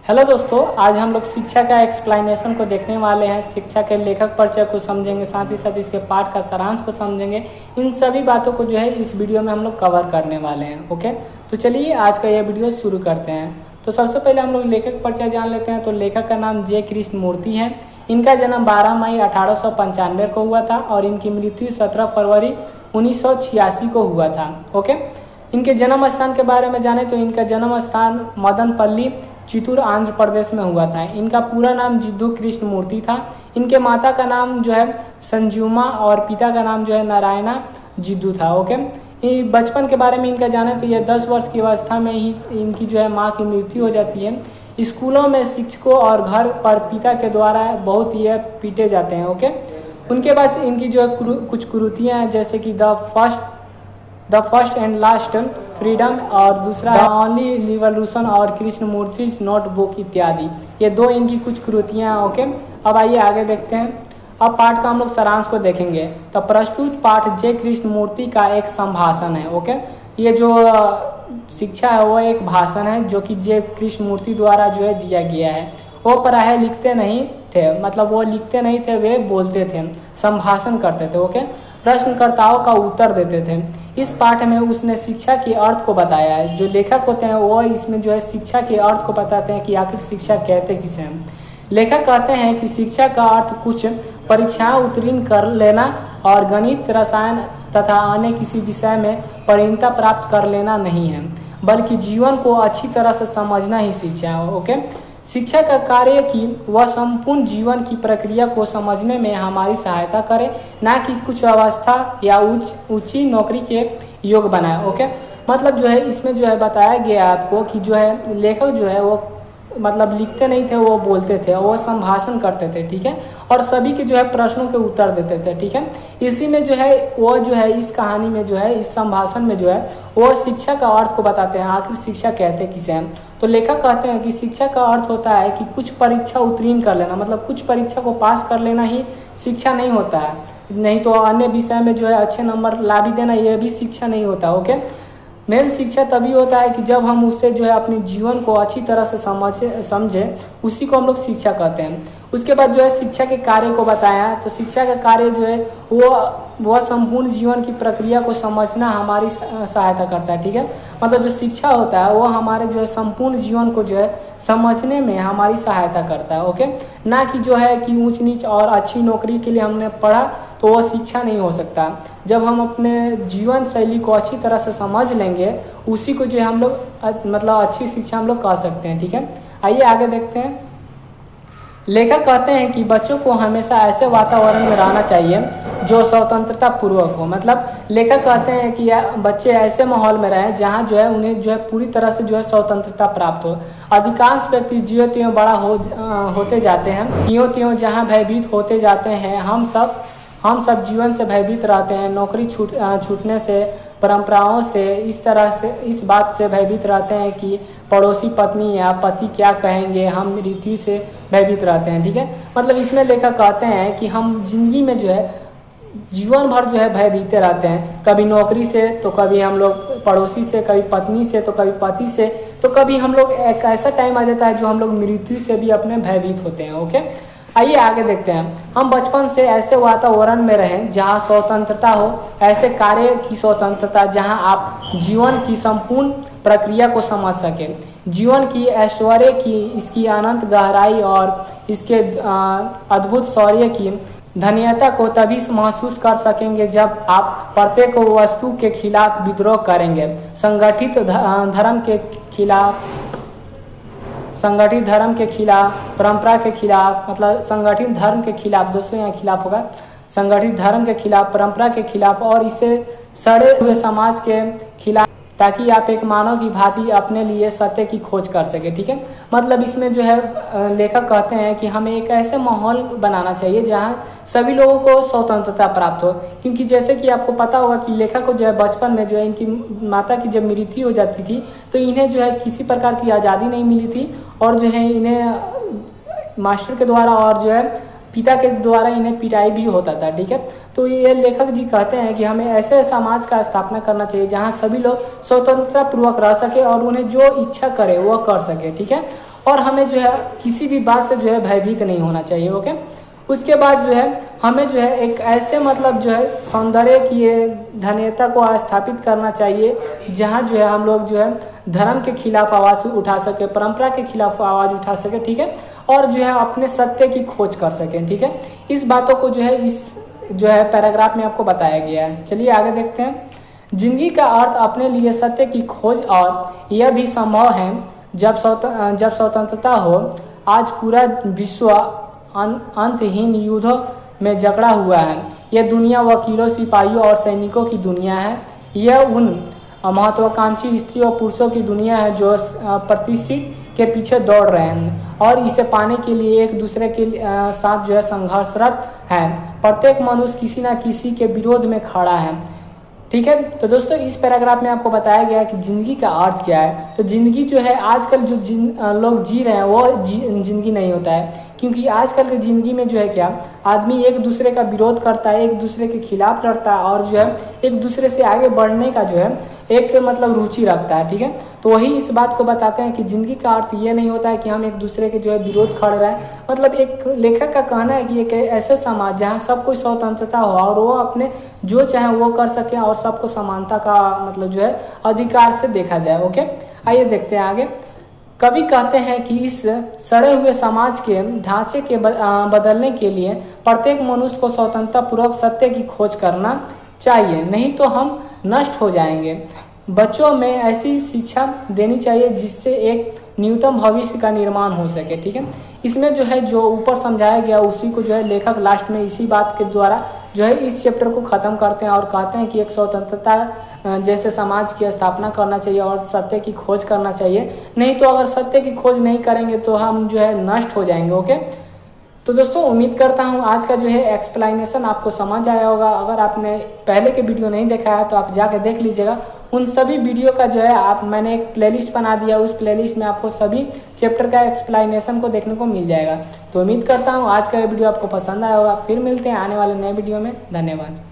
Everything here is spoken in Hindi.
हेलो दोस्तों, आज हम लोग शिक्षा का एक्सप्लेनेशन को देखने वाले हैं। शिक्षा के लेखक परिचय को समझेंगे, साथ ही साथ इसके पाठ का सारांश को समझेंगे। इन सभी बातों को जो है इस वीडियो में हम लोग कवर करने वाले हैं। ओके, तो चलिए आज का यह वीडियो शुरू करते हैं। तो सबसे पहले हम लोग लेखक परिचय जान लेते हैं। तो लेखक का नाम जे कृष्ण मूर्ति है। इनका जन्म 12 मई 1895 को हुआ था और इनकी मृत्यु 17 फरवरी 1986 को हुआ था। ओके, इनके जन्म स्थान के बारे में जाने तो इनका जन्म स्थान मदनपल्ली, चित्तूर, आंध्र प्रदेश में हुआ था। इनका पूरा नाम जिद्दू कृष्ण मूर्ति था। इनके माता का नाम जो है संजुमा और पिता का नाम जो है नारायणा जिद्दू था। ओके, बचपन के बारे में इनका जाने तो ये 10 वर्ष की अवस्था में ही इनकी जो है माँ की मृत्यु हो जाती है। स्कूलों में शिक्षकों और घर पर पिता के द्वारा बहुत ये पीटे जाते हैं। ओके, उनके बाद इनकी जो है कुछ कुरीतियाँ हैं, जैसे कि the first and last freedom और दूसरा ओनली रिवॉल्यूशन और कृष्ण मूर्ति नोटबुक इत्यादि, ये दो इनकी कुछ कृतियाँ हैं। ओके, अब आइए आगे देखते हैं। अब पाठ का हम लोग सारांश को देखेंगे। तो प्रस्तुत पाठ जे कृष्ण मूर्ति का एक संभाषण है। ओके, ये जो शिक्षा है वो एक भाषण है जो कि जे कृष्ण मूर्ति द्वारा जो है दिया गया है। वो प्रायः लिखते नहीं थे, मतलब वो लिखते नहीं थे, वे बोलते थे, संभाषण करते थे। ओके, प्रश्नकर्ताओं का उत्तर देते थे। इस पाठ में उसने शिक्षा के अर्थ को बताया है। जो लेखक होते हैं वो इसमें जो है शिक्षा के अर्थ को बताते हैं कि आखिर शिक्षा कहते किसे हैं। लेखक कहते हैं कि शिक्षा का अर्थ कुछ परीक्षाएं उत्तीर्ण कर लेना और गणित, रसायन तथा अन्य किसी विषय में परिणता प्राप्त कर लेना नहीं है, बल्कि जीवन को अच्छी तरह से समझना ही शिक्षा है। ओके, शिक्षा का कार्य कि वह संपूर्ण जीवन की प्रक्रिया को समझने में हमारी सहायता करे, ना कि कुछ अवस्था या ऊंची नौकरी के योग बनाए। ओके, मतलब जो है इसमें जो है बताया गया आपको कि जो है लेखक जो है वो मतलब लिखते नहीं थे, वो बोलते थे, वो संभाषण करते थे। ठीक है, और सभी के जो है प्रश्नों के उत्तर देते थे। ठीक है, इसी में जो है वो जो है इस कहानी में जो है इस संभाषण में जो है वो शिक्षा का अर्थ को बताते हैं, आखिर शिक्षा कहते किसे हैं। तो लेखक कहते हैं कि शिक्षा का अर्थ होता है कि कुछ परीक्षा उत्तीर्ण कर लेना, मतलब कुछ परीक्षा को पास कर लेना ही शिक्षा नहीं होता है। नहीं तो अन्य विषय में जो है अच्छे नंबर ला भी देना, यह भी शिक्षा नहीं होता। ओके, मेन शिक्षा तभी होता है कि जब हम उससे जो है अपने जीवन को अच्छी तरह से समझे, उसी को हम लोग शिक्षा कहते हैं। उसके बाद जो है शिक्षा के कार्य को बताया। तो शिक्षा का कार्य जो है वह संपूर्ण जीवन की प्रक्रिया को समझना हमारी सहायता करता है। ठीक है, मतलब जो शिक्षा होता है वो हमारे जो है संपूर्ण जीवन को जो है समझने में हमारी सहायता करता है। ओके, ना कि जो है कि ऊंच नीच और अच्छी नौकरी के लिए हमने पढ़ा तो वो शिक्षा नहीं हो सकता। जब हम अपने जीवन शैली को अच्छी तरह से समझ लेंगे, उसी को जो है हम लोग मतलब अच्छी शिक्षा हम लोग कह सकते हैं। ठीक है, आइए आगे देखते हैं। लेखक कहते हैं कि बच्चों को हमेशा ऐसे वातावरण में रहना चाहिए जो स्वतंत्रता पूर्वक हो। मतलब लेखक कहते हैं कि बच्चे ऐसे माहौल में रहें जहां जो है उन्हें जो है पूरी तरह से जो है स्वतंत्रता प्राप्त हो। अधिकांश व्यक्ति ज्यों त्यों बड़ा होते जाते हैं, त्यों त्यों जहां भयभीत होते जाते हैं। हम सब जीवन से भयभीत रहते हैं, नौकरी छूटने से, परंपराओं से, इस तरह से इस बात से भयभीत रहते हैं कि पड़ोसी पत्नी या पति क्या कहेंगे, हम मृत्यु से भयभीत रहते हैं। ठीक है, मतलब इसमें लेखक कहते हैं कि हम जिंदगी में जो है जीवन भर जो है भयभीते रहते हैं, कभी नौकरी से तो कभी हम लोग पड़ोसी से, कभी पत्नी से तो कभी पति से, तो कभी हम लोग एक ऐसा टाइम आ जाता है जो हम लोग मृत्यु से भी अपने भयभीत होते हैं। ओके, आइए आगे देखते हैं। हम बचपन से ऐसे वातावरण में रहें जहां स्वतंत्रता हो, ऐसे कार्य की स्वतंत्रता जहां आप जीवन की संपूर्ण प्रक्रिया को समझ सके, जीवन की ऐश्वर्य की, इसकी अनंत गहराई और इसके अद्भुत शौर्य की धन्यता को तभी महसूस कर सकेंगे जब आप प्रत्येक वस्तु के खिलाफ विद्रोह करेंगे। संगठित धर्म के खिलाफ, परंपरा के खिलाफ, मतलब संगठित धर्म के खिलाफ, दोस्तों यहाँ खिलाफ होगा, संगठित धर्म के खिलाफ, परंपरा के खिलाफ और इसे सड़े हुए समाज के खिलाफ, ताकि आप एक मानव की भांति अपने लिए सत्य की खोज कर सके। ठीक है, मतलब इसमें जो है लेखक कहते हैं कि हमें एक ऐसे माहौल बनाना चाहिए जहां सभी लोगों को स्वतंत्रता प्राप्त हो। क्योंकि जैसे कि आपको पता होगा कि लेखक को जो है बचपन में जो है इनकी माता की जब मृत्यु हो जाती थी तो इन्हें जो है किसी प्रकार की आज़ादी नहीं मिली थी और जो है इन्हें मास्टर के द्वारा और जो है पिता के द्वारा इन्हें पिटाई भी होता था। ठीक है, तो ये लेखक जी कहते हैं कि हमें ऐसे समाज का स्थापना करना चाहिए जहां सभी लोग स्वतंत्रता पूर्वक रह सके और उन्हें जो इच्छा करे वो कर सके। ठीक है, और हमें जो है किसी भी बात से जो है भयभीत नहीं होना चाहिए। ओके, उसके बाद जो है हमें जो है एक ऐसे मतलब जो है सौंदर्य की धन्यता को स्थापित करना चाहिए जहाँ जो है हम लोग जो है धर्म के खिलाफ आवाज़ उठा सके, परंपरा के खिलाफ आवाज़ उठा सके, ठीक है, और जो है अपने सत्य की खोज कर सकें, ठीक है। इस बातों को जो है इस जो है पैराग्राफ में आपको बताया गया है। चलिए आगे देखते हैं। जिंदगी का अर्थ अपने लिए सत्य की खोज, और यह भी संभव है जब स्वतंत्रता हो। आज पूरा विश्व अंतहीन युद्धों में जकड़ा हुआ है। यह दुनिया वकीलों, सिपाहियों और सैनिकों की दुनिया है। यह उन महत्वाकांक्षी स्त्री और पुरुषों की दुनिया है जो प्रतिष्ठित के पीछे दौड़ रहे हैं और इसे पाने के लिए एक दूसरे के साथ जो है संघर्षरत है। प्रत्येक मनुष्य किसी न किसी के विरोध में खड़ा है, ठीक है। तो दोस्तों इस पैराग्राफ में आपको बताया गया है कि जिंदगी का अर्थ क्या है। तो जिंदगी जो है आजकल जो लोग जी रहे हैं वो जिंदगी नहीं होता है, क्योंकि आजकल की जिंदगी में जो है क्या आदमी एक दूसरे का विरोध करता है, एक दूसरे के खिलाफ लड़ता है और जो है एक दूसरे से आगे बढ़ने का जो है एक मतलब रुचि रखता है, ठीक है। तो वही इस बात को बताते हैं कि जिंदगी का अर्थ ये नहीं होता है कि हम एक दूसरे के जो है विरोध खड़ रहे हैं। मतलब एक लेखक का कहना है कि एक ऐसे समाज जहाँ सब कोई स्वतंत्रता हो और वो अपने जो चाहे वो कर सके और सबको समानता का मतलब जो है अधिकार से देखा जाए। ओके, आइए देखते हैं आगे। कवि कहते हैं कि इस सड़े हुए समाज के ढांचे के बदलने के लिए प्रत्येक मनुष्य को स्वतंत्रता पूर्वक सत्य की खोज करना चाहिए, नहीं तो हम नष्ट हो जाएंगे। बच्चों में ऐसी शिक्षा देनी चाहिए जिससे एक न्यूनतम भविष्य का निर्माण हो सके, ठीक है। इसमें जो है जो ऊपर समझाया गया उसी को जो है लेखक लास्ट में इसी बात के द्वारा जो है इस चैप्टर को खत्म करते हैं और कहते हैं कि एक स्वतंत्रता जैसे समाज की स्थापना करना चाहिए और सत्य की खोज करना चाहिए, नहीं तो अगर सत्य की खोज नहीं करेंगे तो हम जो है नष्ट हो जाएंगे। ओके, तो दोस्तों उम्मीद करता हूँ आज का जो है एक्सप्लेनेशन आपको समझ आया होगा। अगर आपने पहले के वीडियो नहीं देखा है तो आप जाके देख लीजिएगा। उन सभी वीडियो का जो है मैंने एक प्लेलिस्ट बना दिया, उस प्लेलिस्ट में आपको सभी चैप्टर का एक्सप्लेनेशन को देखने को मिल जाएगा। तो उम्मीद करता हूँ आज का वीडियो आपको पसंद आया होगा। फिर मिलते हैं आने वाले नए वीडियो में। धन्यवाद।